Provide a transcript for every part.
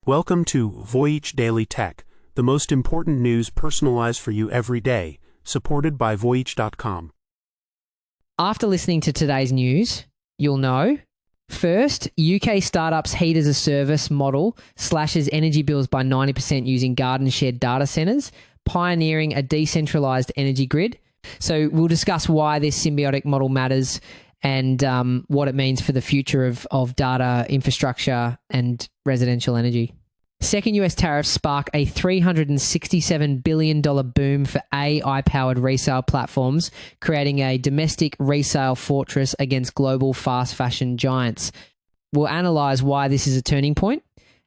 Welcome to Voyage Daily Tech, the most important news personalized for you every day, supported by Voyage.com. After listening to today's news, you'll know: first, UK startup's heat as a service model slashes energy bills by 90% using garden shed data centers, pioneering a decentralized energy grid. So we'll discuss why this symbiotic model matters and what it means for the future of data infrastructure and residential energy. Second, US tariffs spark a $367 billion boom for AI-powered resale platforms, creating a domestic resale fortress against global fast fashion giants. We'll analyse why this is a turning point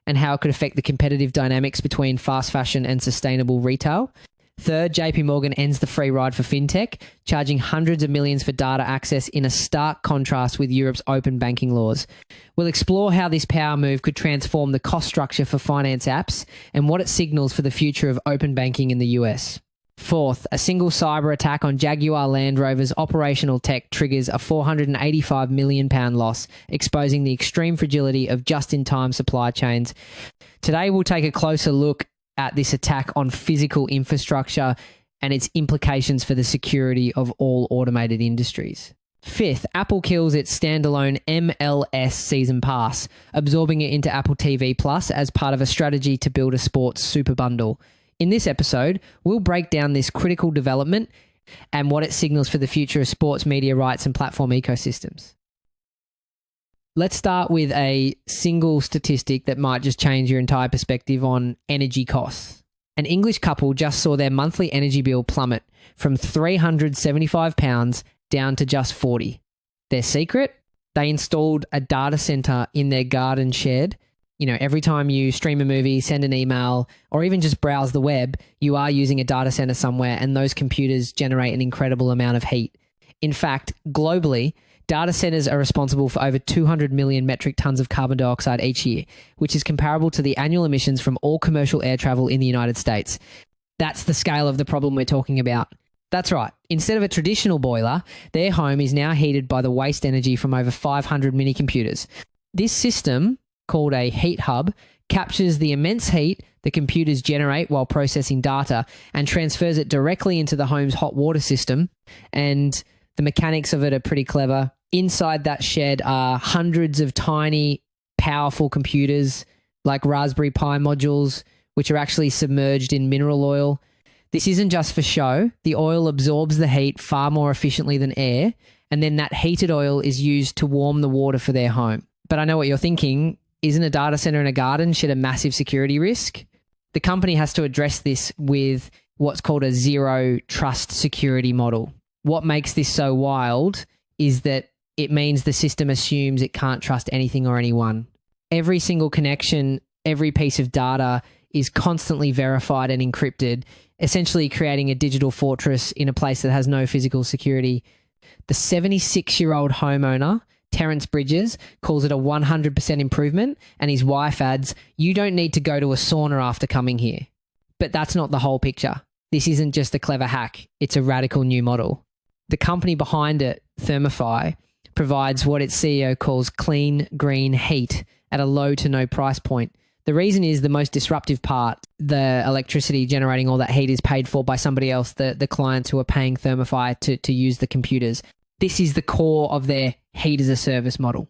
and how it could affect the competitive dynamics between fast fashion and sustainable retail. Third, JPMorgan ends the free ride for Fintech, charging hundreds of millions for data access in a stark contrast with Europe's open banking laws. We'll explore how this power move could transform the cost structure for finance apps and what it signals for the future of open banking in the US. Fourth, a single cyber attack on Jaguar Land Rover's operational tech triggers a £485 million loss, exposing the extreme fragility of just-in-time supply chains. Today, we'll take a closer look at this attack on physical infrastructure and its implications for the security of all automated industries. Fifth, Apple kills its standalone MLS Season Pass, absorbing it into Apple TV Plus as part of a strategy to build a sports super bundle. In this episode, we'll break down this critical development and what it signals for the future of sports media rights and platform ecosystems. Let's start with a single statistic that might just change your entire perspective on energy costs. An English couple just saw their monthly energy bill plummet from £375 down to just £40. Their secret? They installed a data center in their garden shed. You know, every time you stream a movie, send an email, or even just browse the web, you are using a data center somewhere, and those computers generate an incredible amount of heat. In fact, globally, data centers are responsible for over 200 million metric tons of carbon dioxide each year, which is comparable to the annual emissions from all commercial air travel in the United States. That's the scale of the problem we're talking about. That's right. Instead of a traditional boiler, their home is now heated by the waste energy from over 500 mini computers. This system, called a heat hub, captures the immense heat the computers generate while processing data and transfers it directly into the home's hot water system. And the mechanics of it are pretty clever. Inside that shed are hundreds of tiny, powerful computers like Raspberry Pi modules, which are actually submerged in mineral oil. This isn't just for show. The oil absorbs the heat far more efficiently than air, and then that heated oil is used to warm the water for their home. But I know what you're thinking. Isn't a data center in a garden shed a massive security risk? The company has to address this with what's called a zero trust security model. What makes this so wild is that it means the system assumes it can't trust anything or anyone. Every single connection, every piece of data is constantly verified and encrypted, essentially creating a digital fortress in a place that has no physical security. The 76-year-old homeowner, Terence Bridges, calls it a 100% improvement, and his wife adds, "You don't need to go to a sauna after coming here." But that's not the whole picture. This isn't just a clever hack, it's a radical new model. The company behind it, Thermify, provides what its CEO calls clean, green heat at a low to no price point. The reason is the most disruptive part. The electricity generating all that heat is paid for by somebody else, the clients who are paying Thermify to use the computers. This is the core of their heat as a service model.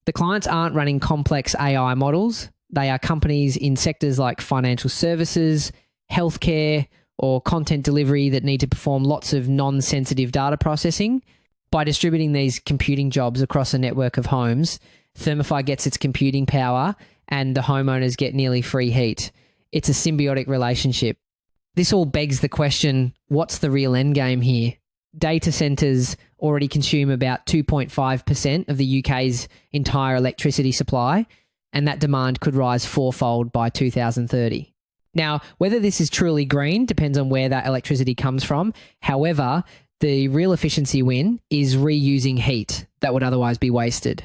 The clients aren't running complex AI models. They are companies in sectors like financial services, healthcare, or content delivery that need to perform lots of non-sensitive data processing. By distributing these computing jobs across a network of homes, Thermify gets its computing power and the homeowners get nearly free heat. It's a symbiotic relationship. This all begs the question, what's the real end game here? Data centers already consume about 2.5% of the UK's entire electricity supply, and that demand could rise fourfold by 2030. Now, whether this is truly green depends on where that electricity comes from. However, the real efficiency win is reusing heat that would otherwise be wasted.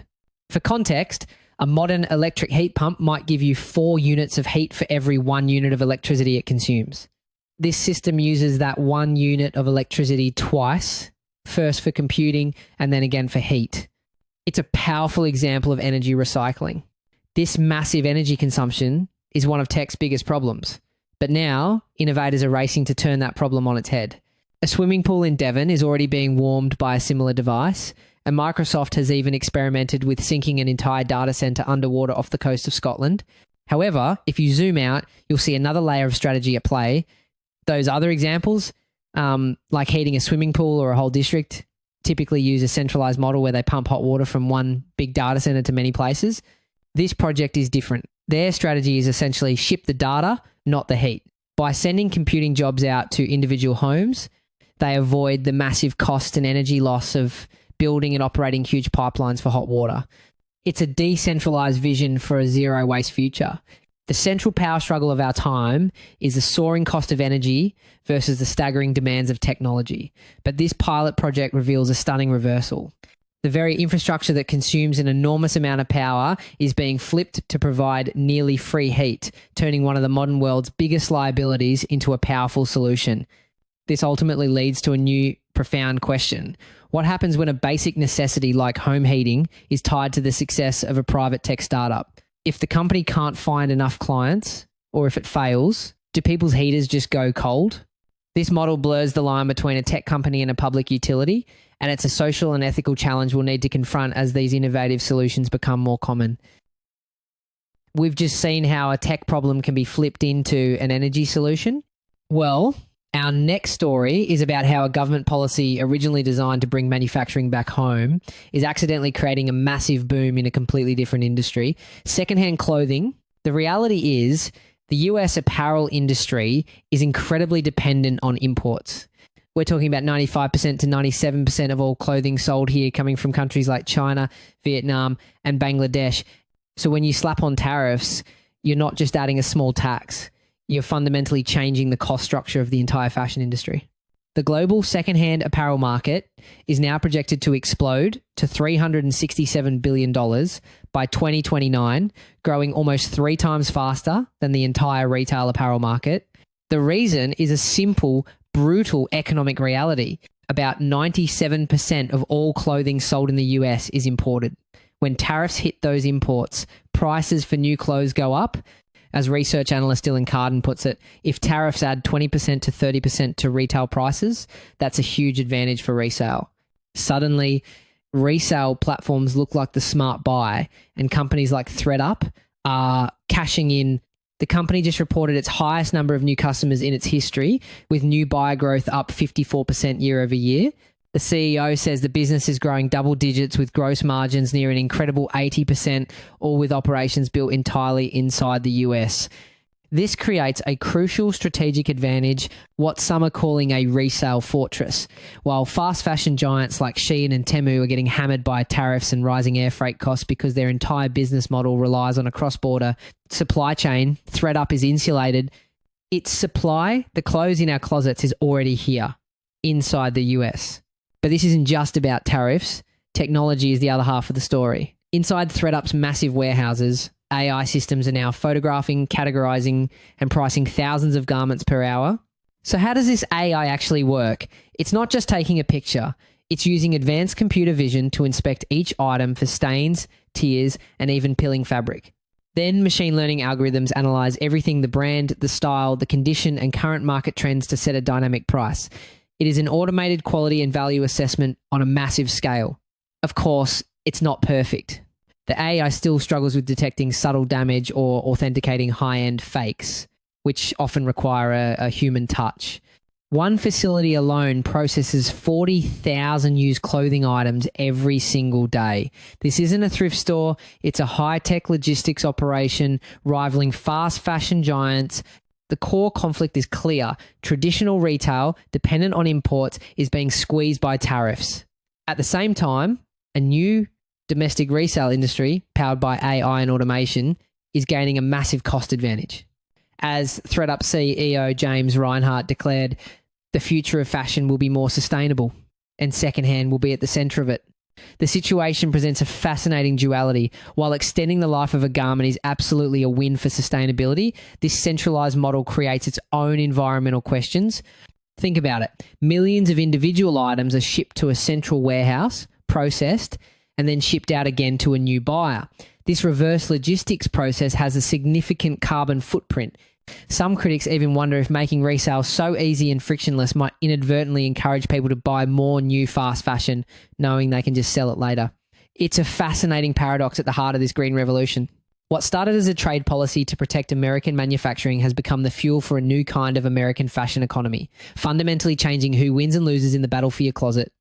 For context, a modern electric heat pump might give you 4 units of heat for every 1 unit of electricity it consumes. This system uses that 1 unit of electricity twice, first for computing and then again for heat. It's a powerful example of energy recycling. This massive energy consumption is one of tech's biggest problems. But now, innovators are racing to turn that problem on its head. A swimming pool in Devon is already being warmed by a similar device, and Microsoft has even experimented with sinking an entire data center underwater off the coast of Scotland. However, if you zoom out, you'll see another layer of strategy at play. Those other examples, like heating a swimming pool or a whole district, typically use a centralized model where they pump hot water from one big data center to many places. This project is different. Their strategy is essentially ship the data, not the heat. By sending computing jobs out to individual homes, they avoid the massive cost and energy loss of building and operating huge pipelines for hot water. It's a decentralized vision for a zero waste future. The central power struggle of our time is the soaring cost of energy versus the staggering demands of technology. But this pilot project reveals a stunning reversal. The very infrastructure that consumes an enormous amount of power is being flipped to provide nearly free heat, turning one of the modern world's biggest liabilities into a powerful solution. This ultimately leads to a new, profound question. What happens when a basic necessity like home heating is tied to the success of a private tech startup? If the company can't find enough clients, or if it fails, do people's heaters just go cold? This model blurs the line between a tech company and a public utility, and it's a social and ethical challenge we'll need to confront as these innovative solutions become more common. We've just seen how a tech problem can be flipped into an energy solution. Well, our next story is about how a government policy originally designed to bring manufacturing back home is accidentally creating a massive boom in a completely different industry. Secondhand clothing. The reality is the US apparel industry is incredibly dependent on imports. We're talking about 95% to 97% of all clothing sold here coming from countries like China, Vietnam, and Bangladesh. So when you slap on tariffs, you're not just adding a small tax. You're fundamentally changing the cost structure of the entire fashion industry. The global secondhand apparel market is now projected to explode to $367 billion by 2029, growing almost 3 times faster than the entire retail apparel market. The reason is a simple, brutal economic reality. About 97% of all clothing sold in the US is imported. When tariffs hit those imports, prices for new clothes go up. As research analyst Dylan Carden puts it, if tariffs add 20% to 30% to retail prices, that's a huge advantage for resale. Suddenly, resale platforms look like the smart buy, and companies like ThredUp are cashing in. The company just reported its highest number of new customers in its history, with new buyer growth up 54% year over year. The CEO says the business is growing double digits with gross margins near an incredible 80%, all with operations built entirely inside the US. This creates a crucial strategic advantage, what some are calling a resale fortress. While fast fashion giants like Shein and Temu are getting hammered by tariffs and rising air freight costs because their entire business model relies on a cross-border supply chain, ThredUp is insulated. Its supply, the clothes in our closets, is already here, inside the US. But this isn't just about tariffs. Technology is the other half of the story. Inside ThredUp's massive warehouses, AI systems are now photographing, categorizing, and pricing thousands of garments per hour. So how does this AI actually work? It's not just taking a picture. It's using advanced computer vision to inspect each item for stains, tears, and even peeling fabric. Then machine learning algorithms analyze everything: the brand, the style, the condition, and current market trends to set a dynamic price. It is an automated quality and value assessment on a massive scale. Of course, it's not perfect. The AI still struggles with detecting subtle damage or authenticating high-end fakes, which often require a human touch. One facility alone processes 40,000 used clothing items every single day. This isn't a thrift store, it's a high-tech logistics operation rivaling fast fashion giants. The core conflict is clear. Traditional retail, dependent on imports, is being squeezed by tariffs. At the same time, a new domestic resale industry, powered by AI and automation, is gaining a massive cost advantage. As ThredUp CEO James Reinhart declared, the future of fashion will be more sustainable, and secondhand will be at the center of it. The situation presents a fascinating duality. While extending the life of a garment is absolutely a win for sustainability, this centralized model creates its own environmental questions. Think about it. Millions of individual items are shipped to a central warehouse, processed, and then shipped out again to a new buyer. This reverse logistics process has a significant carbon footprint. Some critics even wonder if making resale so easy and frictionless might inadvertently encourage people to buy more new fast fashion, knowing they can just sell it later. It's a fascinating paradox at the heart of this green revolution. What started as a trade policy to protect American manufacturing has become the fuel for a new kind of American fashion economy, fundamentally changing who wins and loses in the battle for your closet.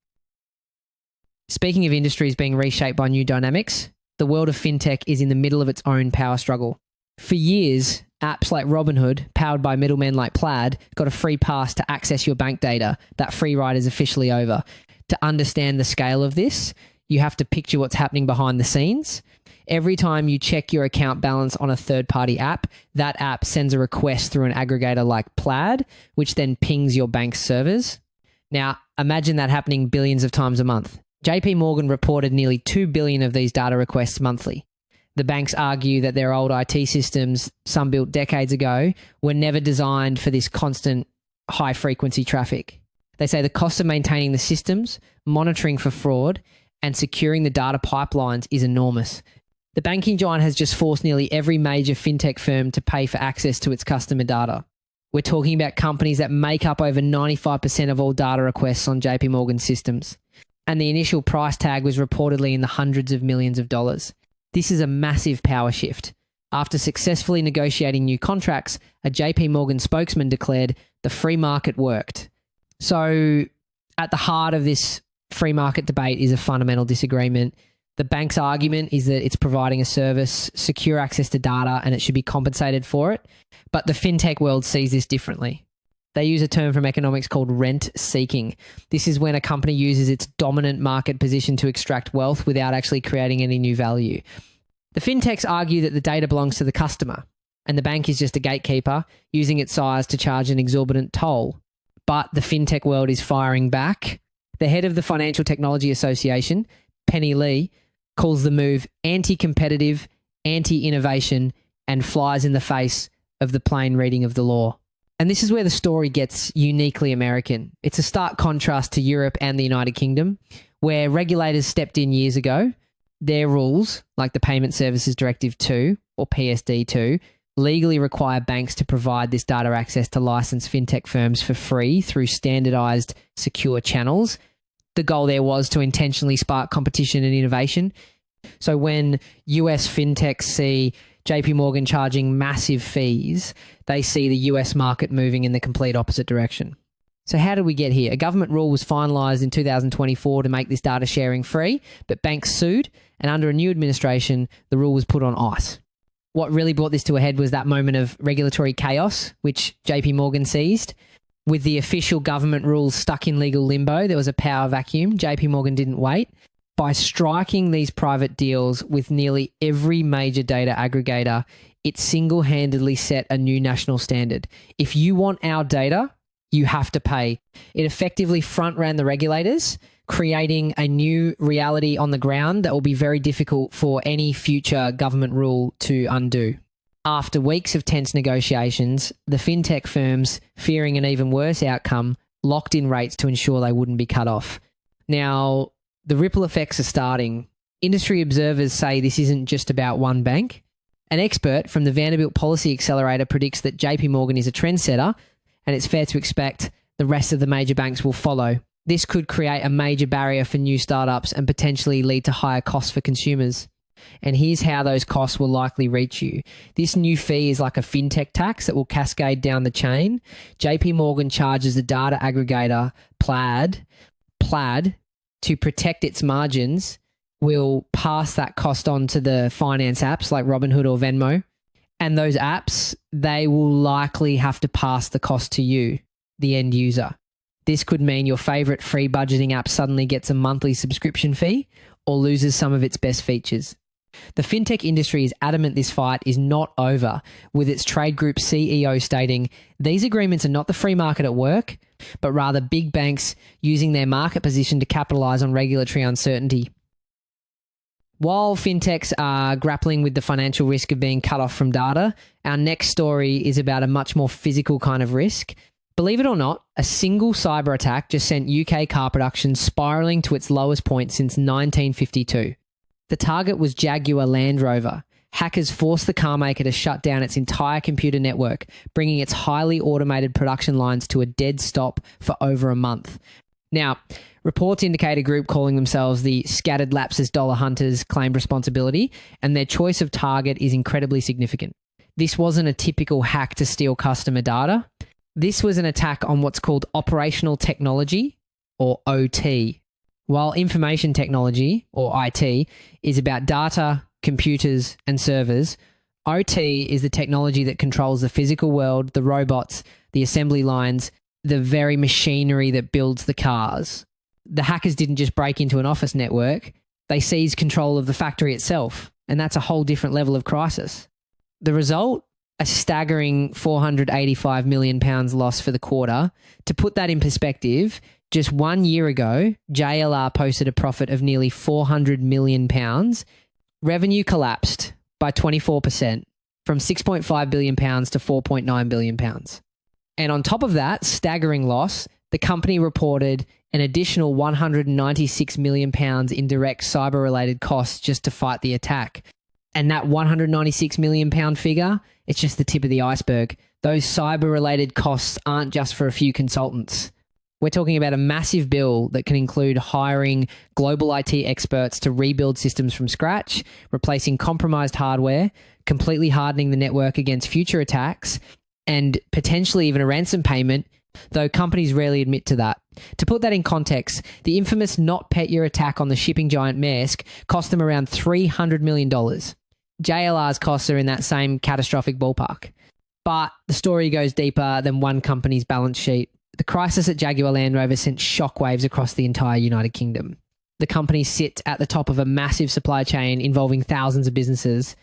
Speaking of industries being reshaped by new dynamics, the world of fintech is in the middle of its own power struggle. For years, apps like Robinhood, powered by middlemen like Plaid, got a free pass to access your bank data. That free ride is officially over. To understand the scale of this, you have to picture what's happening behind the scenes. Every time you check your account balance on a third-party app, that app sends a request through an aggregator like Plaid, which then pings your bank's servers. Now, imagine that happening billions of times a month. JPMorgan reported nearly 2 billion of these data requests monthly. The banks argue that their old IT systems, some built decades ago, were never designed for this constant high-frequency traffic. They say the cost of maintaining the systems, monitoring for fraud, and securing the data pipelines is enormous. The banking giant has just forced nearly every major fintech firm to pay for access to its customer data. We're talking about companies that make up over 95% of all data requests on JPMorgan systems. And the initial price tag was reportedly in the hundreds of millions of dollars. This is a massive power shift. After successfully negotiating new contracts, a JPMorgan spokesman declared the free market worked. So at the heart of this free market debate is a fundamental disagreement. The bank's argument is that it's providing a service, secure access to data, and it should be compensated for it. But the fintech world sees this differently. They use a term from economics called rent seeking. This is when a company uses its dominant market position to extract wealth without actually creating any new value. The fintechs argue that the data belongs to the customer, and the bank is just a gatekeeper using its size to charge an exorbitant toll. But the fintech world is firing back. The head of the Financial Technology Association, Penny Lee, calls the move anti-competitive, anti-innovation, and flies in the face of the plain reading of the law. And this is where the story gets uniquely American. It's a stark contrast to Europe and the United Kingdom, where regulators stepped in years ago. Their rules, like the Payment Services Directive 2 or PSD2, legally require banks to provide this data access to licensed fintech firms for free through standardized, secure channels. The goal there was to intentionally spark competition and innovation. So when US fintechs see JPMorgan charging massive fees, they see the US market moving in the complete opposite direction. So how did we get here? A government rule was finalized in 2024 to make this data sharing free, but banks sued, and under a new administration, the rule was put on ice. What really brought this to a head was that moment of regulatory chaos, which JPMorgan seized. With the official government rules stuck in legal limbo, there was a power vacuum. JPMorgan didn't wait. By striking these private deals with nearly every major data aggregator, it single-handedly set a new national standard. If you want our data, you have to pay. It effectively front-ran the regulators, creating a new reality on the ground that will be very difficult for any future government rule to undo. After weeks of tense negotiations, the fintech firms, fearing an even worse outcome, locked in rates to ensure they wouldn't be cut off. Now, the ripple effects are starting. Industry observers say this isn't just about one bank. An expert from the Vanderbilt Policy Accelerator predicts that JPMorgan is a trendsetter, and it's fair to expect the rest of the major banks will follow. This could create a major barrier for new startups and potentially lead to higher costs for consumers. And here's how those costs will likely reach you. This new fee is like a fintech tax that will cascade down the chain. JPMorgan charges the data aggregator Plaid to protect its margins, will pass that cost on to the finance apps like Robinhood or Venmo. And those apps, they will likely have to pass the cost to you, the end user. This could mean your favorite free budgeting app suddenly gets a monthly subscription fee or loses some of its best features. The fintech industry is adamant this fight is not over, with its trade group CEO stating, "These agreements are not the free market at work, but rather big banks using their market position to capitalize on regulatory uncertainty." While fintechs are grappling with the financial risk of being cut off from data, our next story is about a much more physical kind of risk. Believe it or not, a single cyber attack just sent UK car production spiraling to its lowest point since 1952. The target was Jaguar Land Rover. Hackers forced the car maker to shut down its entire computer network, bringing its highly automated production lines to a dead stop for over a month. Now, reports indicate a group calling themselves the Scattered Lapses Dollar Hunters claimed responsibility, and their choice of target is incredibly significant. This wasn't a typical hack to steal customer data. This was an attack on what's called operational technology, or OT. While information technology, or IT, is about data, computers, and servers, OT is the technology that controls the physical world, the robots, the assembly lines, the very machinery that builds the cars. The hackers didn't just break into an office network, they seized control of the factory itself, and that's a whole different level of crisis. The result? A staggering £485 million loss for the quarter. To put that in perspective, just 1 year ago, JLR posted a profit of nearly £400 million. Revenue collapsed by 24%, from £6.5 billion to £4.9 billion. And on top of that staggering loss, the company reported an additional £196 million in direct cyber-related costs just to fight the attack. And that £196 million figure, it's just the tip of the iceberg. Those cyber-related costs aren't just for a few consultants. We're talking about a massive bill that can include hiring global IT experts to rebuild systems from scratch, replacing compromised hardware, completely hardening the network against future attacks, and potentially even a ransom payment, though companies rarely admit to that. To put that in context, the infamous NotPetya attack on the shipping giant Maersk cost them around $300 million. JLR's costs are in that same catastrophic ballpark. But the story goes deeper than one company's balance sheet. The crisis at Jaguar Land Rover sent shockwaves across the entire United Kingdom. The company sits at the top of a massive supply chain involving thousands of businesses.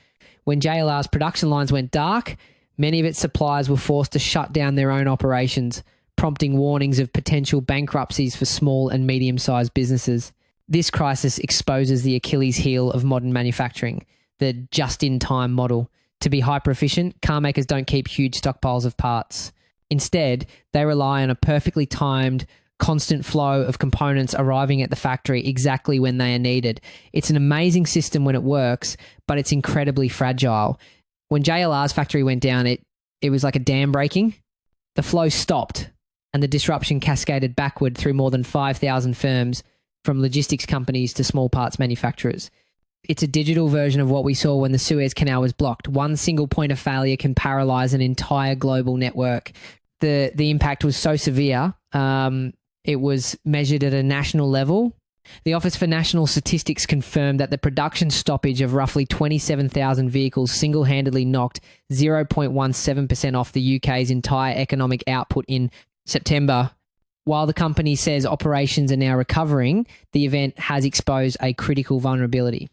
When JLR's production lines went dark, many of its suppliers were forced to shut down their own operations, prompting warnings of potential bankruptcies for small and medium-sized businesses. This crisis exposes the Achilles heel of modern manufacturing, the just-in-time model. To be hyper-efficient, car makers don't keep huge stockpiles of parts. Instead, they rely on a perfectly timed, constant flow of components arriving at the factory exactly when they are needed. It's an amazing system when it works, but it's incredibly fragile. When JLR's factory went down, it was like a dam breaking. The flow stopped, and the disruption cascaded backward through more than 5,000 firms, from logistics companies to small parts manufacturers. It's a digital version of what we saw when the Suez Canal was blocked. One single point of failure can paralyze an entire global network. The impact was so severe, it was measured at a national level. The Office for National Statistics confirmed that the production stoppage of roughly 27,000 vehicles single-handedly knocked 0.17% off the UK's entire economic output in September. While the company says operations are now recovering, the event has exposed a critical vulnerability.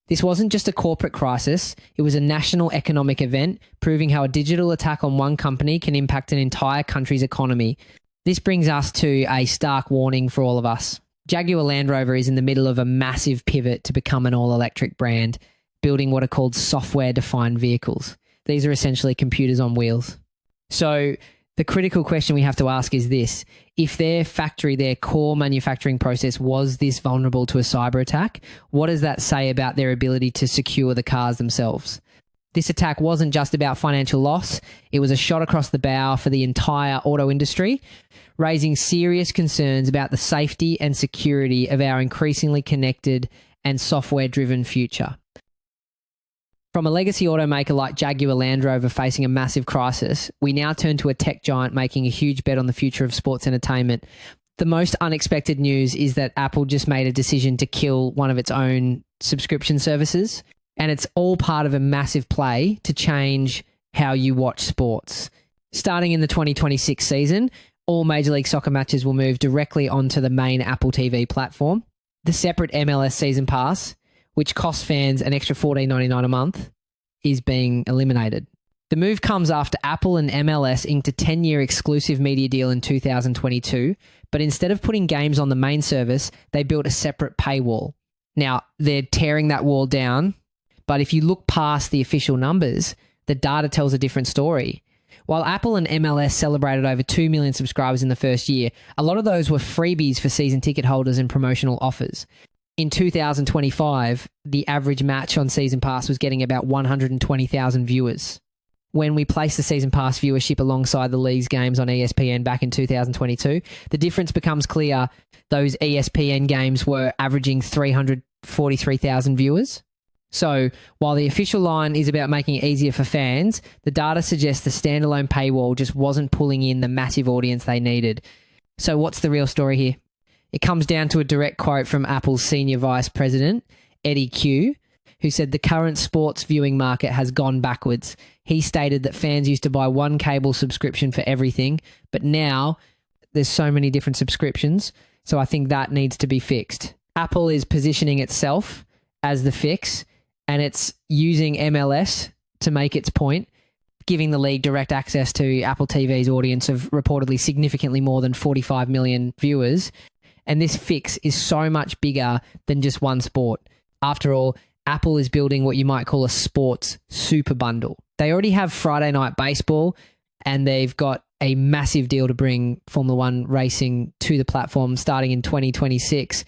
This wasn't just a corporate crisis, it was a national economic event, proving how a digital attack on one company can impact an entire country's economy. This brings us to a stark warning for all of us. Jaguar Land Rover is in the middle of a massive pivot to become an all-electric brand, building what are called software-defined vehicles. These are essentially computers on wheels. So the critical question we have to ask is this: if their factory, their core manufacturing process was this vulnerable to a cyber attack, what does that say about their ability to secure the cars themselves? This attack wasn't just about financial loss, it was a shot across the bow for the entire auto industry, raising serious concerns about the safety and security of our increasingly connected and software-driven future. From a legacy automaker like Jaguar Land Rover facing a massive crisis, we now turn to a tech giant making a huge bet on the future of sports entertainment. The most unexpected news is that Apple just made a decision to kill one of its own subscription services, and it's all part of a massive play to change how you watch sports. Starting in the 2026 season, all Major League Soccer matches will move directly onto the main Apple TV platform. The separate MLS Season Pass, which costs fans an extra $14.99 a month, is being eliminated. The move comes after Apple and MLS inked a 10-year exclusive media deal in 2022, but instead of putting games on the main service, they built a separate paywall. Now, they're tearing that wall down, but if you look past the official numbers, the data tells a different story. While Apple and MLS celebrated over 2 million subscribers in the first year, a lot of those were freebies for season ticket holders and promotional offers. in 2025, the average match on Season Pass was getting about 120,000 viewers. When we placed the Season Pass viewership alongside the league's games on ESPN back in 2022, the difference becomes clear. Those ESPN games were averaging 343,000 viewers. So while the official line is about making it easier for fans, the data suggests the standalone paywall just wasn't pulling in the massive audience they needed. So what's the real story here? It comes down to a direct quote from Apple's senior vice president, Eddie Q, who said the current sports viewing market has gone backwards. He stated that fans used to buy one cable subscription for everything, but now there's so many different subscriptions, so I think that needs to be fixed. Apple is positioning itself as the fix, and it's using MLS to make its point, giving the league direct access to Apple TV's audience of reportedly significantly more than 45 million viewers. And this fix is so much bigger than just one sport. After all, Apple is building what you might call a sports super bundle. They already have Friday Night Baseball, and they've got a massive deal to bring Formula One racing to the platform starting in 2026.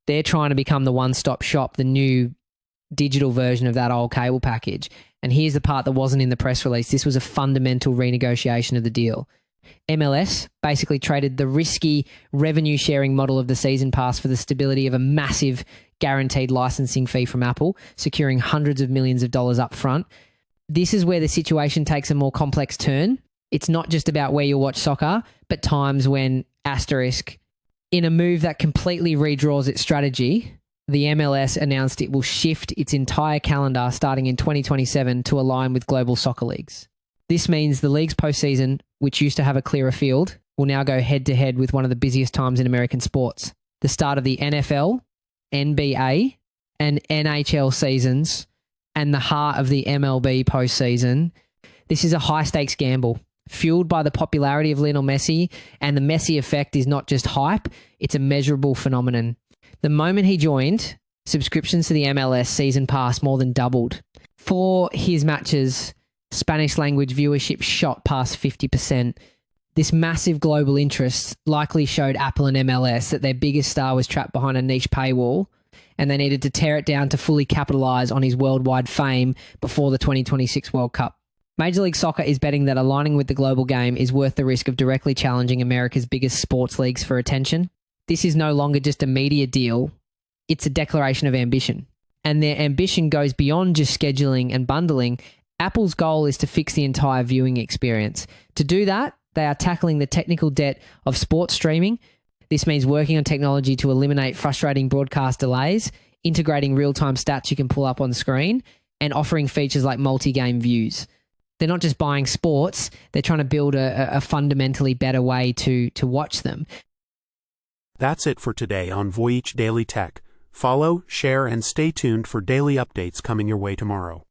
They're trying to become the one-stop shop, the new digital version of that old cable package. And here's the part that wasn't in the press release. This was a fundamental renegotiation of the deal. MLS basically traded the risky revenue sharing model of the Season Pass for the stability of a massive guaranteed licensing fee from Apple, securing hundreds of millions of dollars up front. This is where the situation takes a more complex turn. It's not just about where you'll watch soccer, but times when asterisk. In a move that completely redraws its strategy, the MLS announced it will shift its entire calendar starting in 2027 to align with global soccer leagues. This means the league's postseason, which used to have a clearer field, will now go head-to-head with one of the busiest times in American sports. The start of the NFL, NBA, and NHL seasons, and the heart of the MLB postseason. This is a high-stakes gamble, fueled by the popularity of Lionel Messi, and the Messi effect is not just hype, it's a measurable phenomenon. The moment he joined, subscriptions to the MLS Season Pass more than doubled. For his matches, Spanish language viewership shot past 50%. This massive global interest likely showed Apple and MLS that their biggest star was trapped behind a niche paywall, and they needed to tear it down to fully capitalize on his worldwide fame before the 2026 World Cup. Major League Soccer is betting that aligning with the global game is worth the risk of directly challenging America's biggest sports leagues for attention. This is no longer just a media deal, it's a declaration of ambition. And their ambition goes beyond just scheduling and bundling. Apple's goal is to fix the entire viewing experience. To do that, they are tackling the technical debt of sports streaming. This means working on technology to eliminate frustrating broadcast delays, integrating real-time stats you can pull up on screen, and offering features like multi-game views. They're not just buying sports, they're trying to build a fundamentally better way to watch them. That's it for today on Voyage Daily Tech. Follow, share, and stay tuned for daily updates coming your way tomorrow.